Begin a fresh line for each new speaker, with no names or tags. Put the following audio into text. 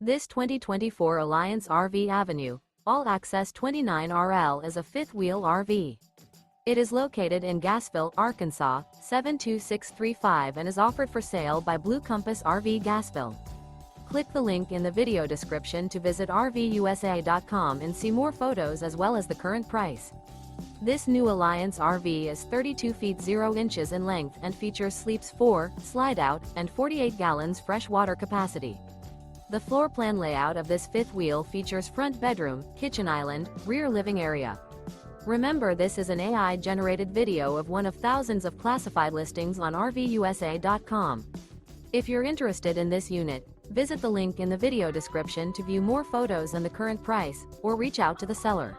This 2024 Alliance RV Avenue, all-access 29RL is a fifth-wheel RV. It is located in Gassville, Arkansas, 72635 and is offered for sale by Blue Compass RV Gassville. Click the link in the video description to visit RVUSA.com and see more photos as well as the current price. This new Alliance RV is 32 feet 0 inches in length and features sleeps 4, slide-out, and 48 gallons fresh water capacity. The floor plan layout of this fifth wheel features front bedroom, kitchen island, rear living area. Remember, this is an AI-generated video of one of thousands of classified listings on RVUSA.com. If you're interested in this unit, visit the link in the video description to view more photos and the current price, or reach out to the seller.